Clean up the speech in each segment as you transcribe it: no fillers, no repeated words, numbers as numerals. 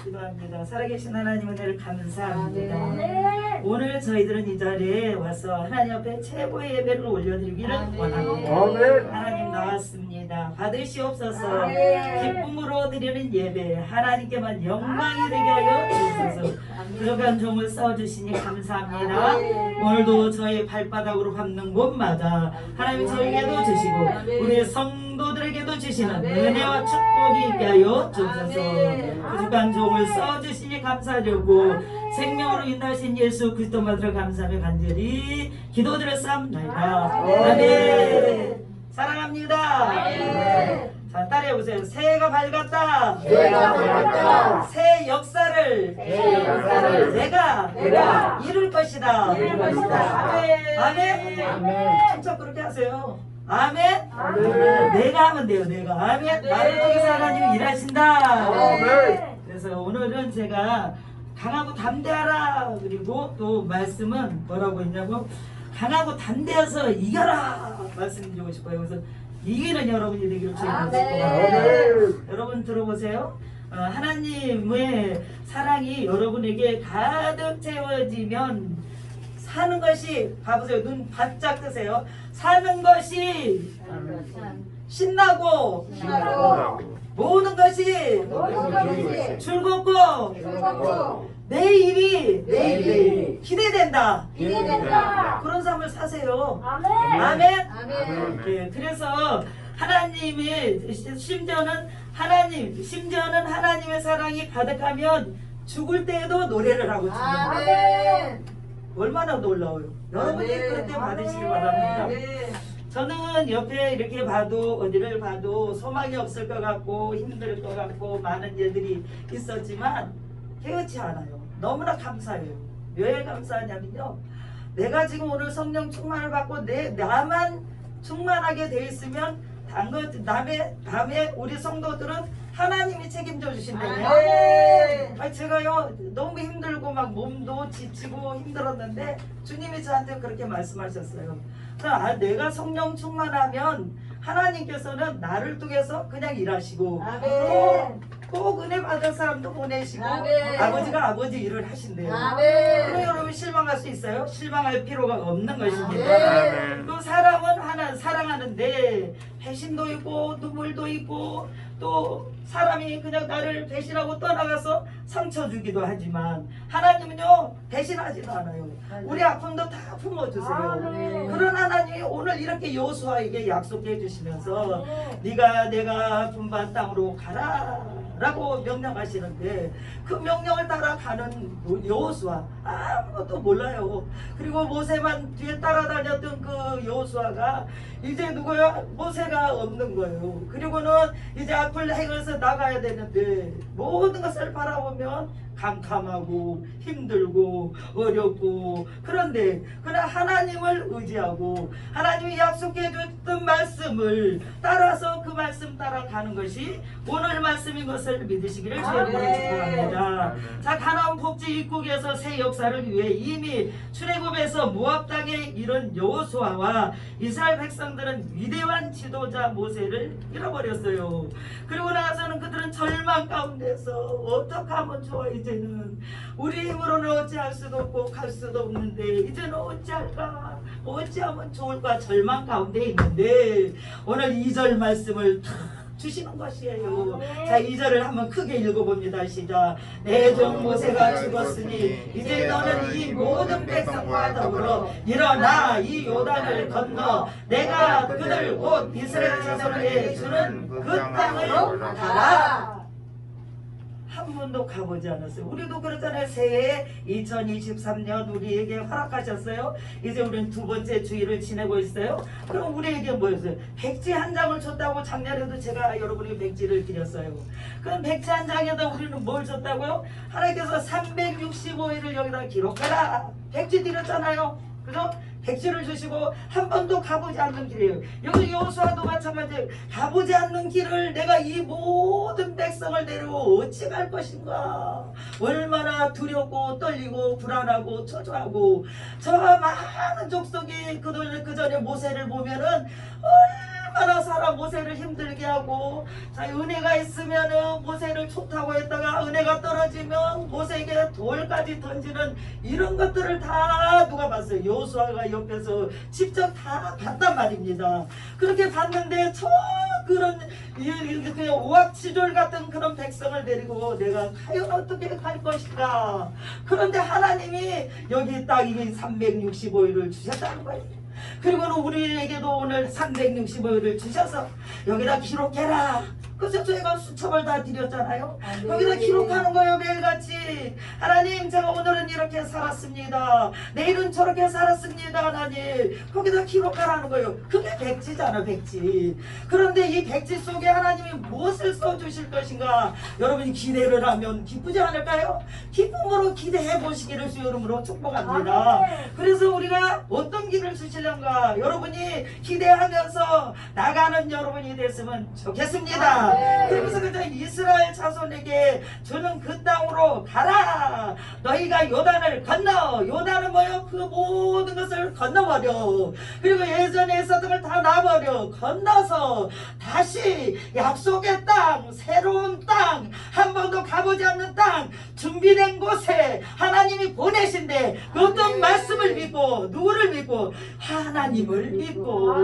기도합니다. 살아계신 하나님 은혜를 감사합니다. 아멘. 오늘 저희들은 이 자리에 와서 하나님 앞에 최고의 예배를 올려드리기를 아멘. 원합니다. 아멘. 하나님 나왔습니다. 받으시옵소서. 아멘. 기쁨으로 드리는 예배 하나님께만 영광이 되게 하여 주옵소서. 부족한 종을 써주시니 감사합니다. 오늘도 저희 발바닥으로 밟는 곳마다 하나님 저에게도 주시고 우리 성도들에게도 주시는 은혜와 축복이 있게 하여 주옵소서. 부족한 종을 써주시니 감사드리고 생명으로 인도하신 예수 그리스도 받으러 감사하며 간절히 기도드렸사옵나이다. 아멘. 사랑합니다. 자, 따라해보세요. 새해가 밝았다. 새해가 밝았다. 새 역사를 내가 이룰 것이다. 아멘. 진짜 그렇게 하세요. 아멘. 내가 하면 돼요. 내가. 아멘. 나를 통해서 하나님이 일하신다. 그래서 오늘은 제가 강하고 담대하라. 그리고 또 말씀은 뭐라고 했냐고, 강하고 담대해서 이겨라 말씀 드리고 싶어요. 그래서 이기는 여러분이 되기를 주님으로 축복합니다. 여러분 들어보세요. 하나님의 사랑이 여러분에게 가득 채워지면 사는 것이, 봐보세요. 눈 바짝 뜨세요. 사는 것이 신나고 모든 것이 즐겁고 내일이 기대된다. 그런 삶을 사세요. 아멘. 네, 그래서 하나님의 심지어는 하나님의 사랑이 가득하면 죽을 때에도 노래를 하고 죽는 얼마나 놀라워요. 여러분이 그렇게 받으시길 바랍니다. 저는 옆에 이렇게 봐도 어디를 봐도 소망이 없을 것 같고 힘들 것 같고 많은 일들이 있었지만 깨어지 않아요. 너무나 감사해요. 왜 감사하냐면요, 내가 지금 오늘 성령 충만을 받고 나만 충만하게 돼 있으면 다음에 우리 성도들은 하나님이 책임져 주신다며. 제가요 너무 힘들고 막 몸도 지치고 힘들었는데 주님이 저한테 그렇게 말씀하셨어요. 내가 성령 충만하면 하나님께서는 나를 통해서 그냥 일하시고 꼭 은혜 받을 사람도 보내시고 아버지가 아버지 일을 하신대요. 그럼 여러분 실망할 수 있어요? 실망할 필요가 없는 것입니다. 또 사람은 사랑하는데 배신도 있고 눈물도 있고 또 사람이 그냥 나를 배신하고 떠나가서 상처 주기도 하지만 하나님은요 배신하지도 않아요. 우리 아픔도 다 품어주세요. 그런 하나님이 오늘 이렇게 여호수아에게 약속해 주시면서 네가 내가 분반 땅으로 가라 라고 명령하시는데, 그 명령을 따라가는 여호수아 아무것도 몰라요. 그리고 모세만 뒤에 따라다녔던 그 여호수아가 이제 누구야? 모세가 없는 거예요. 그리고는 이제 앞을 향해서 나가야 되는데 모든 것을 바라보면 캄캄하고 힘들고 어렵고, 그런데 그러나 하나님을 의지하고 하나님이 약속해 줬던 말씀을 따라서 그 말씀 따라가는 것이 오늘 말씀인 것을 믿으시기를 주님으로 축복합니다. 자, 가나안 복지 입국에서 새 역사를 위해 이미 출애굽에서 모압 땅에 이른 여호수아와 이스라엘 백성들은 위대한 지도자 모세를 잃어버렸어요. 그리고 나서는 그들은 절망 가운데서 어떻게 하면 좋아, 이제는 우리 힘으로는 어찌할 수도 없고 갈 수도 없는데 이제는 어찌할까, 어찌하면 좋을까 절망 가운데 있는데 오늘 2절 말씀을 탁 주시는 것이에요. 자, 2절을 한번 크게 읽어봅니다. 시작. 내 종 모세가 죽었으니 이제 너는 이 모든 백성과 더불어 일어나 이 요단을 건너 내가 그들 곧 이스라엘 자손에게 주는 그 땅을 가라. 한 번도 가보지 않았어요. 우리도 그렇잖아요. 새해 2023년 우리에게 허락하셨어요. 이제 우리는 두 번째 주일을 지내고 있어요. 그럼 우리에게 뭐였어요? 백지 한 장을 줬다고. 작년에도 제가 여러분에게 백지를 드렸어요. 그럼 백지 한 장에다 우리는 뭘 줬다고요? 하나님께서 365일을 여기다 기록해라. 백지 드렸잖아요. 그죠? 백지를 주시고 한 번도 가보지 않는 길이에요. 여기 여호수아도 마찬가지예요. 가보지 않는 길을 내가 이 모든 백성을 데리고 어찌 갈 것인가. 얼마나 두렵고 떨리고 불안하고 초조하고, 저 많은 족속이 그 전에 모세를 보면은 얼마나 사람 모세를 힘들게 하고, 자, 은혜가 있으면은 모세를 좋다고 했다가 은혜가 떨어지면 모세에게 돌까지 던지는 이런 것들을 다 누가 봤어요? 여호수아가 옆에서 직접 다 봤단 말입니다. 그렇게 봤는데 저 그런 그냥 오악지졸 같은 그런 백성을 데리고 내가 과연 어떻게 갈 것인가. 그런데 하나님이 여기 딱 이게 365일을 주셨다는 거예요. 그리고는 우리에게도 오늘 365일을 주셔서 여기다 기록해라. 그래서 저희가 수첩을 다 드렸잖아요. 여기다 기록하는 거예요. 매일같이. 하나님 제가 오늘은 이렇게 살았습니다. 내일은 저렇게 살았습니다. 하나님 거기다 기록하라는 거예요. 그게 백지잖아, 백지. 그런데 이 백지 속에 하나님이 무엇을 써주실 것인가. 여러분이 기대를 하면 기쁘지 않을까요? 기쁨으로 기대해 보시기를 주 이름으로 축복합니다. 그래서 우리가 어떤 길을 주시려는가 여러분이 기대하면서 나가는 여러분이 됐으면 좋겠습니다. 그러면서 그저 이스라엘 자손에게 저는 그 땅으로 가라. 너희가 요단을 건너. 요단은 뭐요? 그 모든 것을 건너버려. 그리고 예전에 있었던 걸 다 놔버려. 건너서 다시 약속의 땅, 새로운 땅, 한 번도 가보지 않는 땅, 준비된 곳에 하나님이 보내신데 그 어떤 말씀을 믿고 누구를 믿고 하나님을 믿고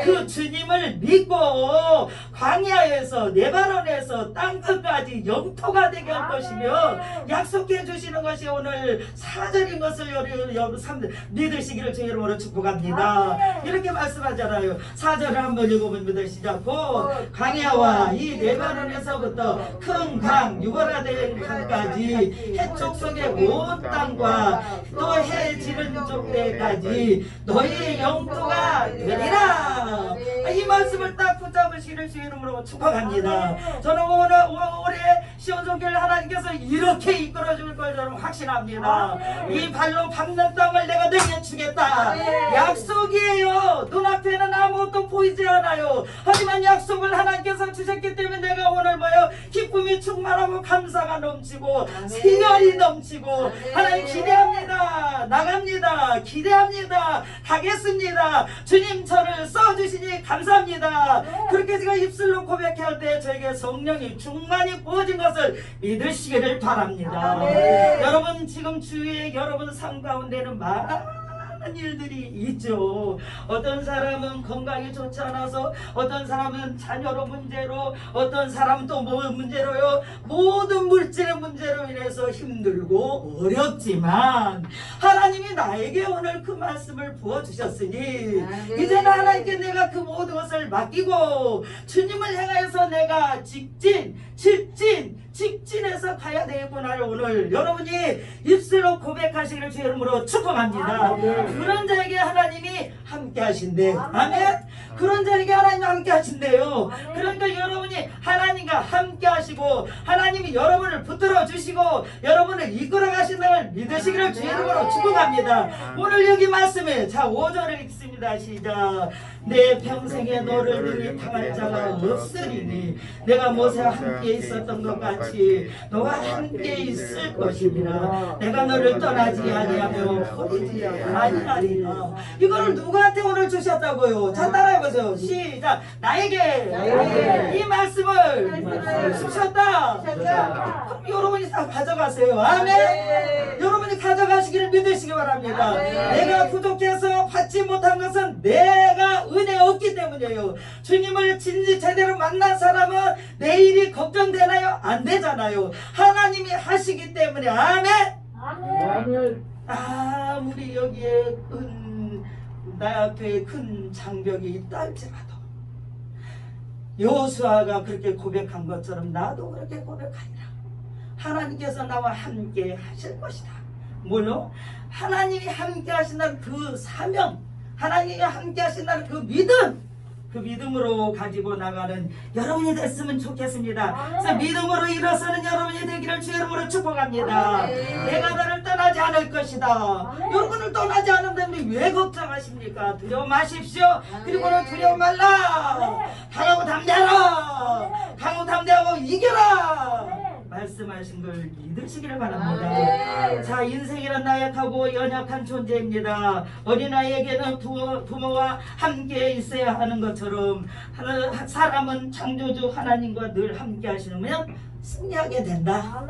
그 주님을 믿고 광야에서 네바논에서 땅끝까지 영토가 되게 할 것이며 약속해 주시는 것이 오늘 4절인 것을 여러분 믿으시기를 주 이름으로 축복합니다. 이렇게 말씀하잖아요. 4절을 한번 읽어봅니다. 시작. 광야와 이 네바논에서부터 큰 강 유버라덴 강까지 해쪽 속의 온 땅과 또 해 지는 쪽대까지 너희의 영토가 되리라. 이 말씀을 딱 붙잡으시기를 주 이름으로 축복합니다. 저는 올해 시온성교를 하나님께서 이렇게 이끌어 줄 걸 저는 확신합니다. 이 발로 밟는 땅을 내가 너희에게 주겠다. 약속이에요. 눈앞에는 아무것도 보이지 않아요. 하지만 약속을 하나님께서 주셨기 때문에 내가 오늘 뭐요? 기쁨이 충만하고 감사가 넘치고 희열이 넘치고 하나님 기대합니다. 나갑니다. 기대합니다. 가겠습니다. 주님 저를 써주시니 감사합니다. 그렇게 제가 입술로 고백할 때 저에게 성령이 충만히 부어진 것을 믿으시기를 바랍니다. 여러분 지금 주위에 여러분 삶 가운데는 많은 일들이 있죠. 어떤 사람은 건강이 좋지 않아서, 어떤 사람은 자녀로 문제로, 어떤 사람은 또 뭐 문제로요. 모든 물질의 문제로 인해서 힘들고 어렵지만 하나님이 나에게 오늘 그 말씀을 부어주셨으니 이제는 하나님께 내가 그 모든 것을 맡기고 주님을 향해서 내가 직진해서 가야 되겠구나를 오늘 여러분이 입술로 고백하시기를 주 이름으로 축복합니다. 그런 자에게 하나님이 함께 하신대. 아멘. 그런 자에게 하나님이 함께 하신대요. 그러니까 여러분이 하나님과 함께 하시고 하나님이 여러분을 붙들어 주시고 여러분을 이끌어 가신다는 믿으시기를 주 이름으로 축복합니다. 오늘 여기 말씀에 자 5절을 읽습니다. 시작. 내 평생에 너를 능히 당할 자가 없으리니 내가 모세와 함께 있었던 것 같이 너와 함께 있을 것이니라. 내가 너를 떠나지 아니하며 버리지 아니하리라. 이거를 누구한테 오늘 주셨다고요? 자 따라해보세요. 시작. 나에게 이 말씀을 주셨다. 그럼 여러분이 다 가져가세요. 아멘. 여러분이 가져가시기를 믿으시기 바랍니다. 내가 부족해서 받지 못한 것은 내가 은혜 없기 때문이에요. 주님을 진리 제대로 만난 사람은 내일이 걱정되나요? 안 되잖아요. 하나님이 하시기 때문에. 아멘. 아무리 여기에 내 앞에 큰 장벽이 있다 할지라도 여호수아가 그렇게 고백한 것처럼 나도 그렇게 고백하리라. 하나님께서 나와 함께 하실 것이다. 물론 하나님이 함께 하신다는 그 사명, 하나님이 함께 하신다는 그 믿음, 그 믿음으로 가지고 나가는 여러분이 됐으면 좋겠습니다. 그래서 믿음으로 일어서는 여러분이 되기를 주 이름으로 축복합니다. 내가 너를 떠나지 않을 것이다. 여러분을 떠나지 않는다면 왜 걱정하십니까? 두려워 마십시오. 그리고는 두려워 말라. 강하고 담대하라. 강하고 담대하고 이겨라. 말씀하신 걸 믿으시기를 바랍니다. 자, 인생이란 나약하고 연약한 존재입니다. 어린아이에게는 부모와 함께 있어야 하는 것처럼 사람은 창조주 하나님과 늘 함께 하시면 승리하게 된다.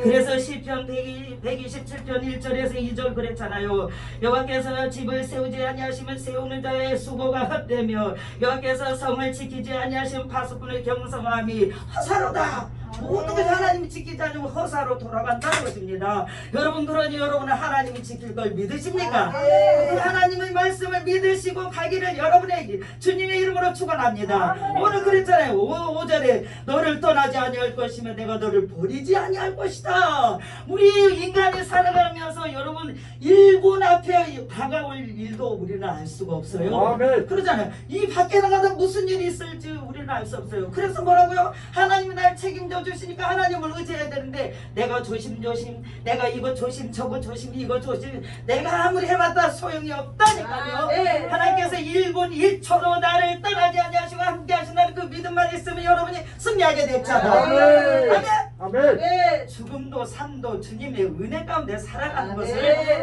그래서 시편 127편 1절에서 2절 그랬잖아요. 여호와께서 집을 세우지 아니하시면 세우는 자의 수고가 헛되며 여호와께서 성을 지키지 아니하시면 파수꾼의 경성함이 허사로다. 모든 것이 하나님이 지키지 않으면 허사로 돌아간다는 것입니다. 여러분, 그러니 여러분은 하나님이 지킬 걸 믿으십니까? 그 하나님의 말씀을 믿으시고 가기를 여러분의 주님의 이름으로 축원합니다. 오늘 그랬잖아요. 5절에 너를 떠나지 아니할 것이며 내가 너를 버리지 아니할 것이다. 우리 인간이 살아가면서 여러분 일본 앞에 다가올 일도 우리는 알 수가 없어요. 아멘. 그러잖아요. 이 밖에 나가다 무슨 일이 있을지 우리는 알 수 없어요. 그래서 뭐라고요? 하나님이 날 책임져 주시니까 하나님을 의지해야 되는데 내가 조심조심, 내가 이거 조심, 저거 조심, 이거 조심, 내가 아무리 해봤다 소용이 없다니까요. 하나님께서 1분 1초로 나를 떠나지 아니하시고 함께 하신다는 그 믿음만 있으면 여러분이 승리하게 됐잖아요. 아멘. 아멘. 죽음도 삶도 주님의 은혜 가운데 살아가는 것을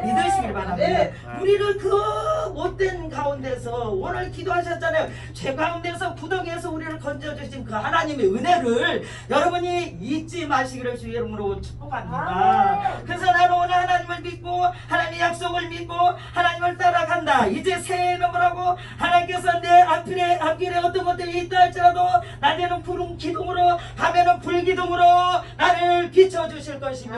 믿으시길 바랍니다. 우리를 그 못된 가운데서 오늘 기도하셨잖아요. 죄 가운데서 구덩이에서 우리를 건져주신 그 하나님의 은혜를 여러분이 잊지 마시기를 주의 이름으로 축복합니다. 그래서 나는 오늘 하나님을 믿고 하나님의 약속을 믿고 하나님을 따라간다. 이제 새해에는 뭐라고? 하나님께서 내 앞길에 어떤 것들이 있다 할지라도 낮에는 푸른 기둥으로 밤에는 불기둥으로 나를 비춰주실 것이며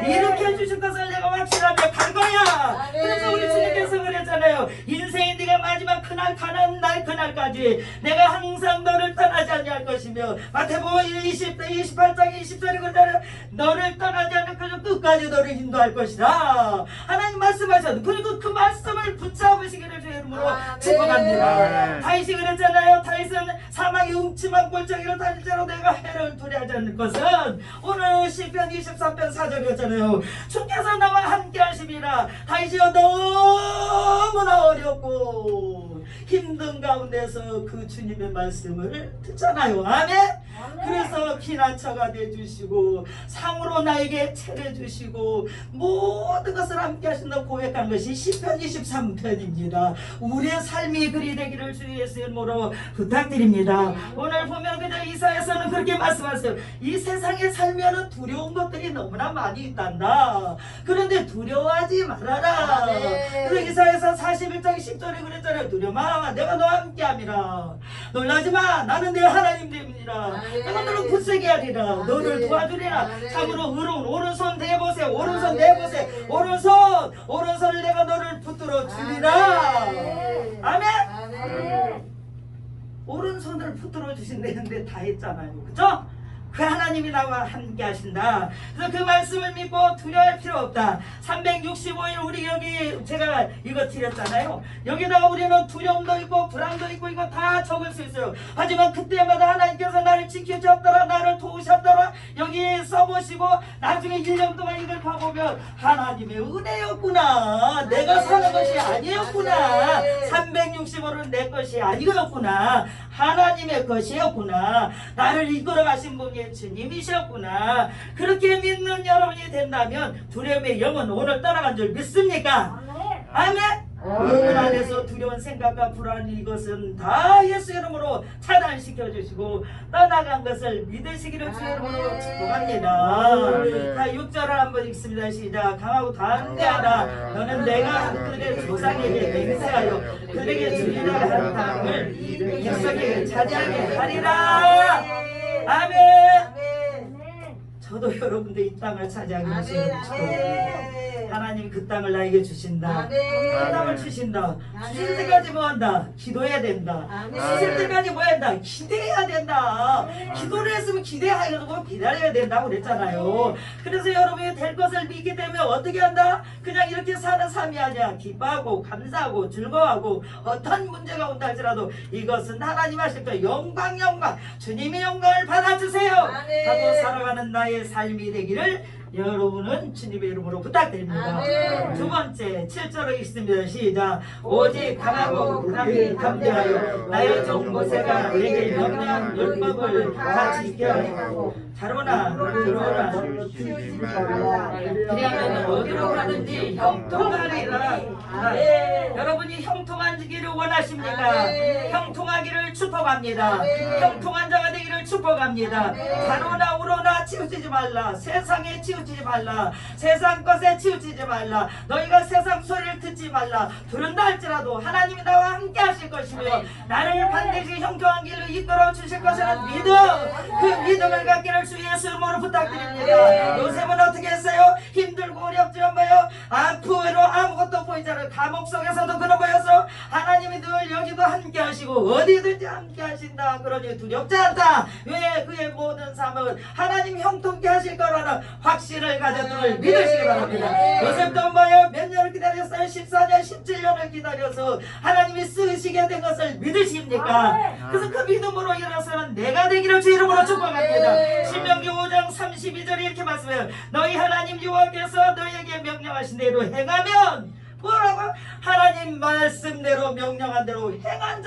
이렇게 해주실 것을 내가 확실하게 갈 거야. 그래서 우리 주님께서 그랬잖아요. 인생이 네가 마지막 그날 가는 날 그날까지 내가 항상 너를 떠나지 아니할 것이며 마태복음 28장 20절에 그러잖아요. 너를 떠나지 않을 것이며 끝까지 너를 인도할 것이다. 하나님 말씀하셨는데 그리고 그 말씀을 붙잡으시기를 주의 이름으로 축복합니다. 다윗이 그랬잖아요. 다윗은 사망의 음침한 골짜기로 다닐지라도 내가 해를 두려워하지 않을 것은 오늘 시편 23편 4절이었잖아요. 주께서 나와 함께 하심이라. 다윗이여 너무나 어렵고 힘든 가운데서 그 주님의 말씀을 듣잖아요. 아멘. 그래서 피난처가 되어주시고 상으로 나에게 차려주시고 모든 것을 함께 하신다고 고백한 것이 시편 23편입니다. 우리의 삶이 그리 되기를 주 예수의 이름으로 부탁드립니다. 오늘 보면 그저 이사야서는 그렇게 말씀하세요. 이 세상에 살면은 두려운 것들이 너무나 많이 있단다. 그런데 두려워하지 말아라. 그래서 이사야서 41장 10절에 그랬잖아요. 두려워 마, 내가 너와 함께함이라. 놀라지 마, 나는 내 하나님 됨이라. 내가 너를 굳세게 하리라. 너를 도와주리라. 참으로 의로운 오른손 대보세, 오른손 대보세, 오른손을 내가 너를 붙들어 주리라. 아멘. 오른손을 붙들어 주신다는데 다 했잖아요. 그죠? 그 하나님이 나와 함께 하신다. 그래서 그 말씀을 믿고 두려워할 필요 없다. 365일 우리 여기 제가 이거 드렸잖아요. 여기다가 우리는 두려움도 있고 불안도 있고 이거 다 적을 수 있어요. 하지만 그때마다 하나님께서 나를 지켜주셨더라, 나를 도우셨더라, 여기 써보시고 나중에 1년 동안 이걸 봐보면 하나님의 은혜였구나. 내가 사는 것이 아니었구나. 365는 내 것이 아니었구나. 하나님의 것이었구나. 나를 이끌어 가신 분이 주님이셨구나. 그렇게 믿는 여러분이 된다면 두려움의 영은 오늘 떠나간 줄 믿습니까? 아멘. 여러분 안에서 두려운 생각과 불안 이것은 다 예수 이름으로 차단시켜 주시고 떠나간 것을 믿으시기를 주 이름으로 축복합니다. 자 6절을 한번 읽습니다. 시작. 강하고 담대하다. 너는 내가 그들의 조상에게 맹세하여 그들에게 주리라 한 땅을 백성에게 차지하게 하리라. 아멘. 저도 여러분들 이 땅을 차지하게 하시는 축복합니다. 하나님 그 땅을 나에게 주신다. 그 땅을 주신다. 주실 때까지 뭐 한다? 기도해야 된다. 주실 때까지 뭐 한다? 기대해야 된다. 기도를 했으면 기대하고 기다려야 된다고 그랬잖아요. 그래서 여러분이 될 것을 믿기 때문에 어떻게 한다? 그냥 이렇게 사는 삶이 아니야. 기뻐하고 감사하고 즐거워하고 어떤 문제가 온다 할지라도 이것은 하나님 하실 거 영광 주님의 영광을 받아주세요 하고 살아가는 나의 삶이 되기를 여러분은 주님의 이름으로 부탁드립니다. 아멘. 두 번째 7절을 읽습니다. 시작. 오직 강하고 강히 담대하여 나의 종 모세가 내게 명령한 율법을 다 지켜야 하고 자로나 들어오라 그리하면 어디로 가든지 형통하리라. 여러분이 형통하기를 원하십니까? 형통하기를 축복합니다. 형통한 자가 되기를 축복합니다. 자로나 우로나 치우치지 말라. 세상에 치우치지 말라. 세상 것에 치우치지 말라. 너희가 세상 소리를 듣지 말라. 들은다 할지라도 하나님이 나와 함께 하실 것이며 나를 반드시 형통한 길로 이끌어 주실 것이라는 믿음, 그 믿음을 갖기를 주 예수 이름으로 부탁드립니다. 요셉은 어떻게 했어요? 힘들고 어렵지만 뭐요? 앞으로 아무것도 보이지 않은 감옥 속에서도 그런 거여서 하나님이 늘 여기도 함께 하시고 어디든지 함께 하신다. 그러니 두렵지 않다. 왜? 그의 모든 삶을 하나님 형통케 하실 거라는 확신을 가졌음을 믿으시기 바랍니다. 요셉도 뭐요? 몇 년을 기다렸어요? 14년, 17년을 기다려서 하나님이 쓰시게 된 것을 믿으십니까? 그래서 그 믿음으로 일어서는 내가 되기를 주 이름으로 축복합니다. 신명기 5장 32절에 이렇게 말씀해요. 너희 하나님 여호와께서 너희에게 명령하신 대로 행하면 뭐라고? 하나님 말씀대로 명령한 대로 행한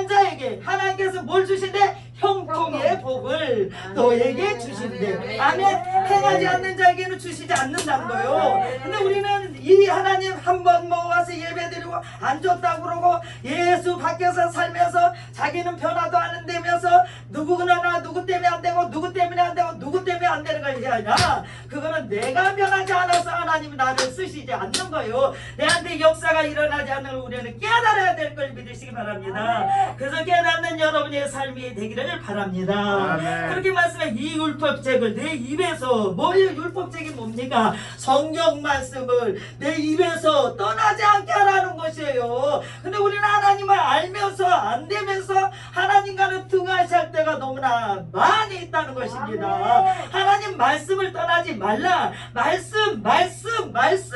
자에게 하나님께서 뭘 주신대? 형통의 복을 너에게 주신대. 아멘. 행하지 않는 자에게는 주시지 않는다는 거요. 근데 우리는 이 하나님 한번 모아서 예배드리고 안 줬다고 그러고 예수 밖에서 살면서 자기는 변화도 안 한다면서 누구나 누구 때문에 안 되고 누구 때문에 안 되고 누구 때문에 안 되는 걸 얘기하냐. 그거는 내가 변하지 않아서 하나님이 나를 쓰시지 않는 거요. 내한테 역사가 일어나지 않는 걸 우리는 깨달아야 될 걸 믿으시기 바랍니다. 그래서 깨닫는 여러분의 삶이 되기를 바랍니다. 아멘. 그렇게 말씀해. 이 율법책을 내 입에서 뭐예요? 율법책이 뭡니까? 성경 말씀을 내 입에서 떠나지 않게 하라는 것이에요. 근데 우리는 하나님을 알면서 안 되면서 하나님과는 등하시할 때가 너무나 많이 있다는 것입니다. 하나님 말씀을 떠나지 말라. 말씀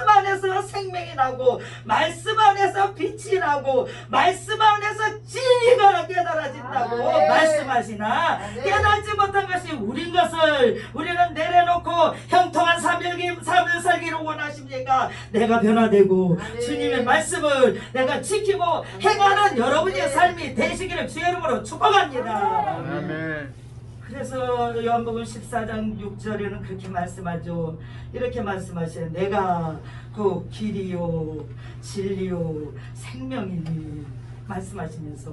안에서 생명이 나고 말씀 안에서 빛이 나고 말씀 안에서 진리가 깨달아진다고 말씀하시나 깨닫지 못한 것이 우린 것을 우리는 내려놓고 형통한 삶을 살기를 원하십니까? 내가 변화되고 주님의 말씀을 내가 지키고 행하는 여러분의 삶이 되시기를 주의 이름으로 축복합니다. 아멘. 그래서 요한복음 14장 6절에는 그렇게 말씀하죠. 이렇게 말씀하셔요. 내가 그 길이요 진리요 생명이니 말씀하시면서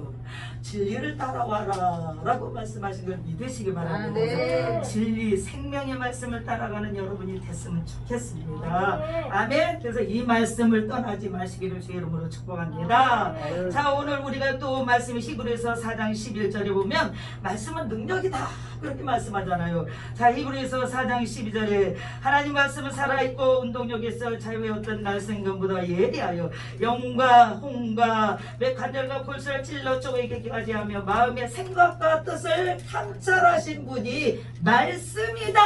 진리를 따라와라 라고 말씀하신 걸 믿으시기 바랍니다. 진리 생명의 말씀을 따라가는 여러분이 됐으면 좋겠습니다. 아멘. 그래서 이 말씀을 떠나지 마시기를 주의 이름으로 축복합니다. 자, 오늘 우리가 또 말씀이 히브리서 4장 11절에 보면 말씀은 능력이다 그렇게 말씀하잖아요. 자, 히브리서 4장 12절에 하나님 말씀은 살아있고 운동력이 있어 자유의 어떤 날생금보다 예리하여 영과 홍과 매 관절과 골수를 찔러 쪼개기까지 하며 마음의 생각과 뜻을 탐찰하신 분이 말씀이다.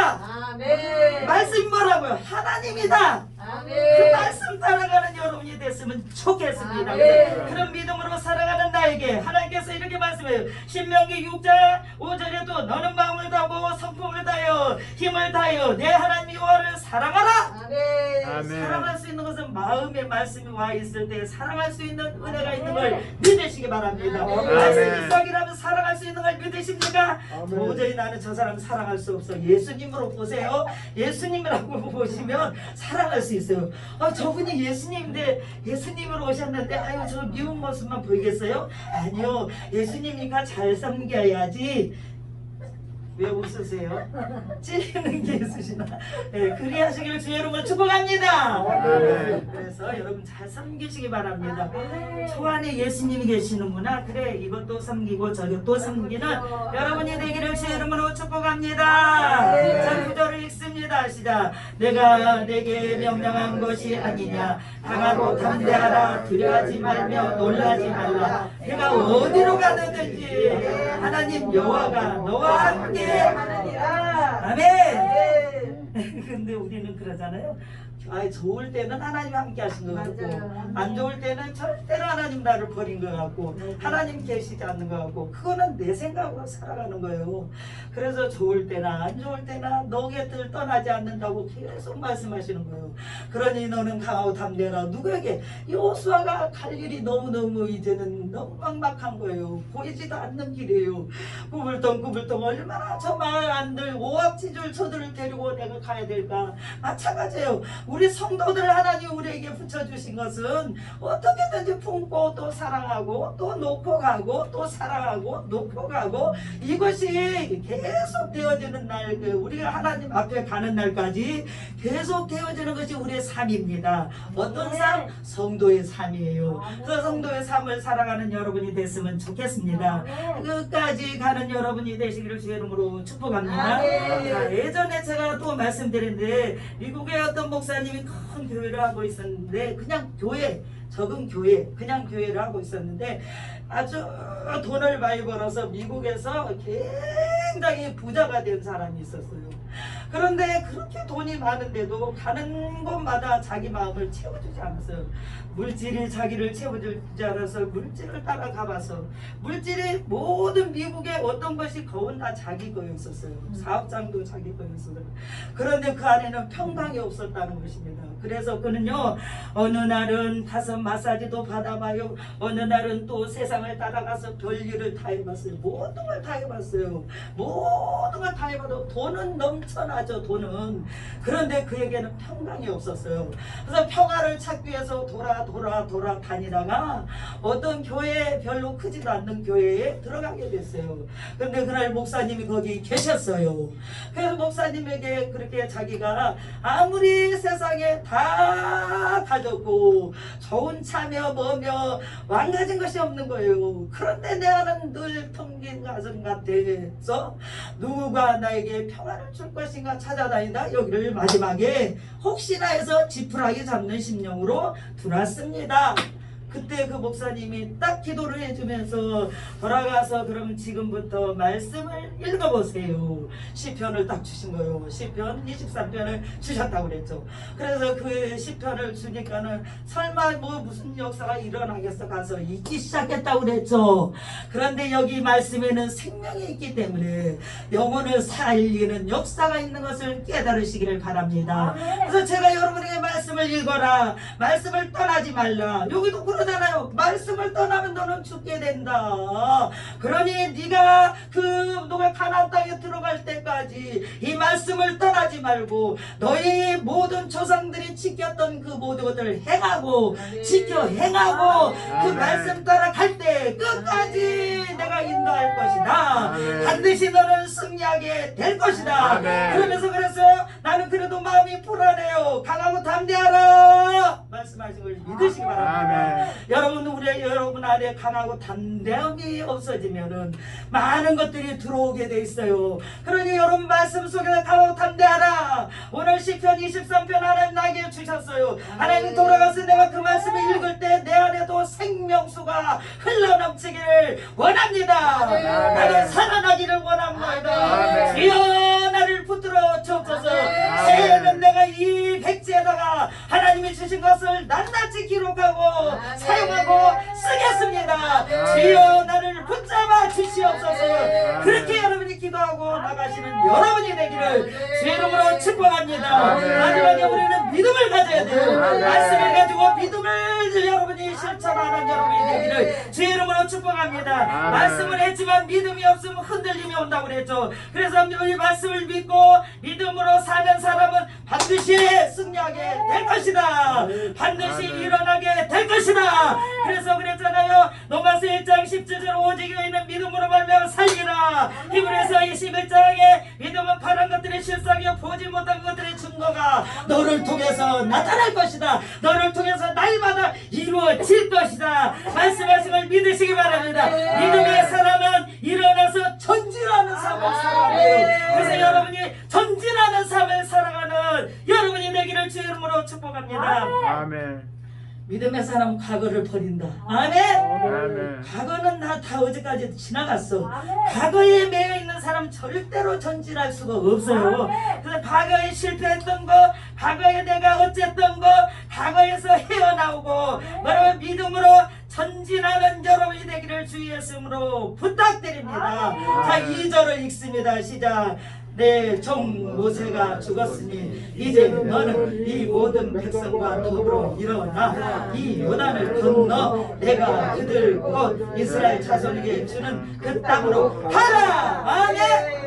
아멘. 말씀이 뭐라고요? 하나님이다. 그 말씀 따라가는 여러분이 됐으면 좋겠습니다. 그런 믿음으로 살아가는 나에게 하나님께서 이렇게 말씀해요. 신명기 6장 5절에도 너는 마음을 다하고 성품을 다하여 힘을 다하여 내 하나님 여호와를 사랑하라. 아멘. 사랑할 수 있는 것은 마음의 말씀이 와 있을 때 사랑할 수 있는 은혜가 있는 걸 믿으시기 바랍니다. 말씀이 썩이라면 사랑할 수 있는 걸 믿으십니까? 도저히 나는 저 사람 사랑할 수 없어. 예수님으로 보세요. 예수님이라고 보시면 사랑할 수 있어요. 저분이 예수님인데 예수님으로 오셨는데 아유 저 미운 모습만 보이겠어요? 아니요. 예수님이니까 잘 섬겨야지. 왜 웃으세요? 찔리는 게 있으시나? 네, 그리하시기를 주의 이름으로 축복합니다. 그래서 여러분 잘 섬기시기 바랍니다. 저 안에 예수님이 계시는구나. 그래 이것도 섬기고 저것도 섬기는 여러분이 되기를 주의 이름으로 축복합니다. 자, 구절을 읽습니다. 시작. 내가 내게 명령한 것이 아니냐. 강하고 담대하라. 두려워하지 말며 놀라지 말라. 내가 어디로 가든지 하나님 여호와가 너와 함께 하느니라. 아멘. 근데 우리는 그러잖아요. 좋을 때는 하나님 함께 하신 것 같고 맞아요. 안 좋을 때는 절대로 하나님 나를 버린 것 같고 하나님 계시지 않는 것 같고 그거는 내 생각으로 살아가는 거예요. 그래서 좋을 때나 안 좋을 때나 너 곁을 떠나지 않는다고 계속 말씀하시는 거예요. 그러니 너는 강하고 담대하라. 누구에게? 여호수아가 갈 일이 너무너무 이제는 너무 막막한 거예요. 보이지도 않는 길이에요. 구불덩 얼마나 저 마을 안들 오합지졸 저들을 데리고 내가 가야 될까. 마찬가지예요. 우리 성도들 하나님 우리에게 붙여주신 것은 어떻게든지 품고 또 사랑하고 또 놓고 가고 또 사랑하고 놓고 가고 이것이 계속 되어지는 날 우리가 하나님 앞에 가는 날까지 계속 되어지는 것이 우리의 삶입니다. 어떤 삶? 성도의 삶이에요. 그 성도의 삶을 살아가는 여러분이 됐으면 좋겠습니다. 끝까지 가는 여러분이 되시기를 주의 이름으로 축복합니다. 자, 예전에 제가 또 말씀드렸는데 미국의 어떤 목사님이 큰 교회를 하고 있었는데 그냥 교회 적은 교회 그냥 교회를 하고 있었는데 아주 돈을 많이 벌어서 미국에서 굉장히 부자가 된 사람이 있었어요. 그런데 그렇게 돈이 많은데도 가는 곳마다 자기 마음을 채워주지 않았어요. 물질이 자기를 채워주지 않아서 물질을 따라가 봐서 물질이 모든 미국의 어떤 것이 거의 다 자기 거였었어요. 사업장도 자기 거였어요. 그런데 그 안에는 평강이 없었다는 것입니다. 그래서 그는요 어느 날은 가서 마사지도 받아봐요. 어느 날은 또 세상을 따라가서 별일을 다 해봤어요. 모든 걸 다 해봤어요. 모든 걸 다 해봐도 돈은 넘쳐나죠. 돈은. 그런데 그에게는 평강이 없었어요. 그래서 평화를 찾기 위해서 돌아 다니다가 어떤 교회 별로 크지도 않는 교회에 들어가게 됐어요. 그런데 그날 목사님이 거기 계셨어요. 그래서 목사님에게 그렇게 자기가 아무리 세상에 다 가졌고 좋은 차며 뭐며 망가진 것이 없는 거예요. 그런데 내 안은 늘 텅 빈 가슴 같아서 누가 나에게 평화를 줄 것인가 찾아다니다 여기를 마지막에 혹시나 해서 지푸라기 잡는 심령으로 들어왔습니다. 그때 그 목사님이 딱 기도를 해주면서 돌아가서 그럼 지금부터 말씀을 읽어보세요. 시편을 딱 주신 거예요. 시편 23편을 주셨다고 그랬죠. 그래서 그 시편을 주니까는 설마 뭐 무슨 역사가 일어나겠어 가서 읽기 시작했다고 그랬죠. 그런데 여기 말씀에는 생명이 있기 때문에 영혼을 살리는 역사가 있는 것을 깨달으시기를 바랍니다. 그래서 제가 여러분에게 말씀을 읽어라. 말씀을 떠나지 말라. 여기도 그러잖아요. 말씀을 떠나면 너는 죽게 된다. 그러니 네가 너가 가나안 땅에 들어갈 때까지 이 말씀을 떠나지 말고 너희 모든 조상들이 지켰던 그 모든 것들을 행하고 지켜 행하고 그 말씀 따라 갈 때 끝까지 내가 인도할 것이다. 반드시 너는 승리하게 될 것이다. 그러면서 그랬어요. 나는 그래도 마음이 불안해요. 강하고 담대하라. 말씀하신 걸 믿으시기 바랍니다. 여러분 안에 강하고 담대함이 없어지면은 많은 것들이 들어오게 돼 있어요. 그러니 여러분 말씀 속에서 강하고 담대하라. 오늘 시편 23편 하나님 나에게 주셨어요. 하나님 돌아가서 내가 그 말씀을 읽을 때 내 안에도 생명수가 흘러넘치기를 원합니다. 나는 살아나기를 원합니다. 주여 나를 붙들어 주옵소서. 새해는 내가 이 백지에다가 하나님이 주신 것을 낱낱이 기록하고 사용하고 쓰겠습니다. 주여 나를 붙잡아 주시옵소서. 그렇게 여러분이 기도하고 나가시는 여러분이 되기를 주의 이름으로 축복합니다. 마지막에 우리는 믿음을 가져야 돼요. 말씀을 가지고 믿음을 여러분이 실천하는 여러분이 되기를 주의 이름으로 축복합니다. 말씀을 했지만 믿음이 없으면 흔들림이 온다고 그랬죠. 그래서 이 말씀을 믿고 믿음으로 사는 사람은 반드시 승리하게 될 것이다. 반드시 일어나게 될 것이다. 그래서 그랬잖아요. 로마서 1장 10절 오직 너희는 믿음으로 말미암아 살리라. 히브리서 21장에 믿음은 바란 것들의 실상이요 보지 못한 것들의 증거가 너를 통해서 나타날 것이다. 너를 통해서 날마다 이루어질 것이다. 말씀하신 걸 믿으시기 바랍니다. 믿음의 사람은 일어나서 전진하는 삶을 살아가요. 그래서 여러분이 전진하는 삶을 살아가는 여러분이 되기를 주의 이름으로 축복합니다. 아멘. 믿음의 사람은 과거를 버린다. 아멘. 아멘. 과거는 다 어제까지 지나갔어. 과거에 매여 있는 사람 절대로 전진할 수가 없어요. 그래서 과거에 실패했던 거, 과거에 내가 어쨌던 거, 과거에서 헤어나오고 여러분 믿음으로 전진하는 여러분이 되기를 주 예수님으로 부탁드립니다. 자, 2절을 읽습니다. 시작. 내 종 모세가 죽었으니 이제 너는 이 모든 백성과 더불어 일어나 이 요단을 건너 내가 그들 곧 이스라엘 자손에게 주는 그 땅으로 가라. 아멘.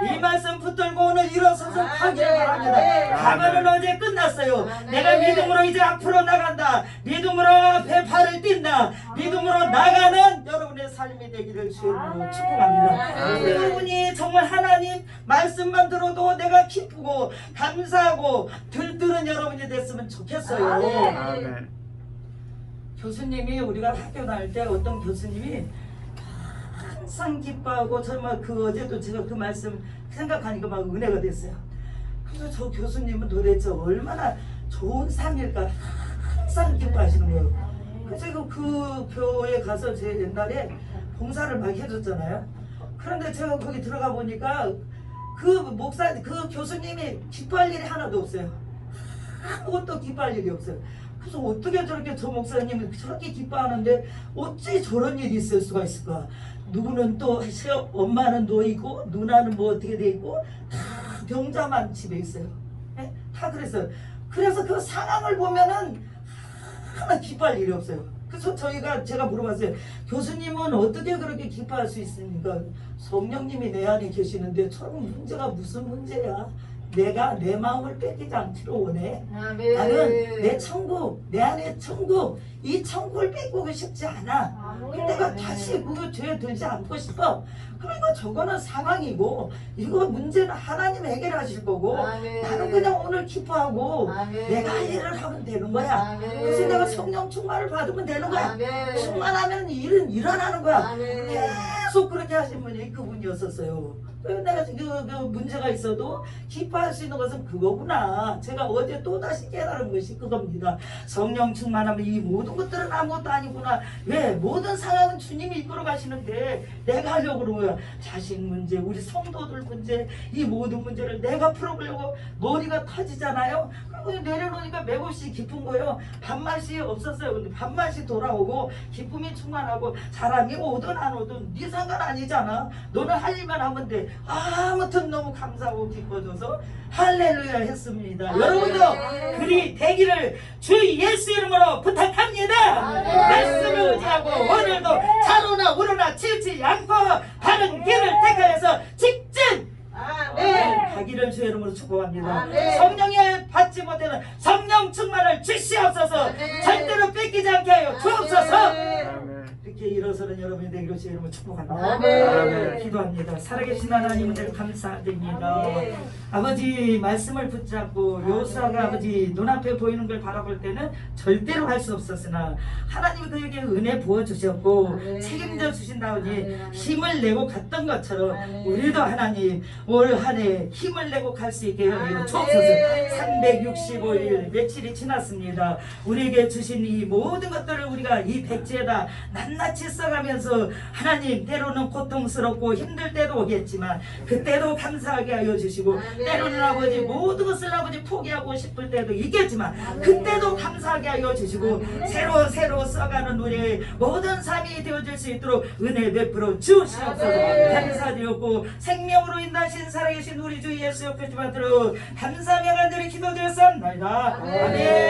이 말씀 붙들고 오늘 일어서서 하기를 바랍니다. 과거는 어제 끝났어요. 내가 믿음으로 이제 앞으로 나간다. 믿음으로 앞에 발을 띈다. 믿음으로 나가는 여러분의 삶이 되기를 주님으로 축복합니다. 여러분이 정말 하나님 말씀만 들어도 내가 기쁘고 감사하고 들뜨는 여러분이 됐으면 좋겠어요. 아멘. 교수님이 우리가 학교 다닐 때 어떤 교수님이 항상 기뻐하고 정말 그 어제도 제가 그 말씀 생각하니까 막 은혜가 됐어요. 그래서 저 교수님은 도대체 얼마나 좋은 삶일까 항상 기뻐하시는 거예요. 그래서 제가 그 교회에 가서 제 옛날에 봉사를 막 해줬잖아요. 그런데 제가 거기 들어가 보니까 그 교수님이 기뻐할 일이 하나도 없어요. 아무것도 기뻐할 일이 없어요. 그래서 어떻게 저렇게 저 목사님이 저렇게 기뻐하는데 어찌 저런 일이 있을 수가 있을까? 누구는 또 엄마는 누워있고 누나는 뭐 어떻게 돼 있고 다 병자만 집에 있어요. 네? 다 그랬어요. 그래서 그 상황을 보면은 하나 기뻐할 일이 없어요. 그래서 제가 물어봤어요. 교수님은 어떻게 그렇게 기뻐할 수 있습니까? 성령님이 내 안에 계시는데 저런 문제가 무슨 문제야? 내가 내 마음을 뺏기지 않기로 원해. 나는 내 천국, 내 안에 천국, 이 천국을 뺏고 싶지 않아. 내가 다시 그 죄에 들지 않고 싶어. 그러니까 저거는 상황이고 이거 문제는 하나님 해결하실 거고 나는 그냥 오늘 기뻐하고 내가 할 일을 하면 되는 거야. 그래서 내가 성령 충만을 받으면 되는 거야. 충만하면 일은 일어나는 거야. 계속 그렇게 하신 분이 그분이었었어요. 내가 그 문제가 있어도 기뻐할 수 있는 것은 그거구나. 제가 어제 또다시 깨달은 것이 그겁니다. 성령 충만하면 이 모든 것들은 아무것도 아니구나. 왜? 모든 상황은 주님이 이끌어 가시는데 내가 하려고 그런 거야. 자식 문제, 우리 성도들 문제, 이 모든 문제를 내가 풀어보려고 머리가 터지잖아요. 그리고 내려놓으니까 맥없이 기쁜 거예요. 밥맛이 없었어요. 근데 밥맛이 돌아오고 기쁨이 충만하고 사람이 오든 안 오든 네 상관 아니잖아. 너는 할 일만 하면 돼. 아무튼 너무 감사하고 기뻐져서 할렐루야 했습니다. 여러분도 그리 되기를 주 예수 이름으로 부탁합니다. 말씀을 의지하고 오늘도 자로나 우로나 치우치 않고 바른 길을 택하여서 직진 가기를 주 이름으로 축복합니다. 성령에 받지 못하는 성령 충만을 주시옵소서. 절대로 뺏기지 않게 하여 주옵소서. 이렇게 일어서는 여러분이 되기로 주 이름으로 축복합니다. 기도합니다. 살아계신 하나님 들 감사드립니다. 아버지 말씀을 붙잡고 요수아가 아버지 눈앞에 보이는 걸 바라볼 때는 절대로 할 수 없었으나 하나님이 그에게 은혜 부어주셨고 책임져 주신다오니 힘을 내고 갔던 것처럼 우리도 하나님 올 한 해 힘을 내고 갈 수 있게 하여 주옵소서. 365일 며칠이 지났습니다. 우리에게 주신 이 모든 것들을 우리가 이 백지에다 낱낱이 써가면서 하나님 때로는 고통스럽고 힘들 때도 오겠지만 그때도 감사하게 하여 주시고 때로는 아버지 모든 것을 아버지 포기하고 싶을 때도 있겠지만 그때도 감사하게 하여 주시고 새로 써가는 우리의 모든 삶이 되어질 수 있도록 은혜 베풀어 주시옵소서. 감사드렸고 생명으로 인하신 살아계신 우리 주 예수 그리스도 받들어 감사하며 간절히 기도드렸습니다. 아멘.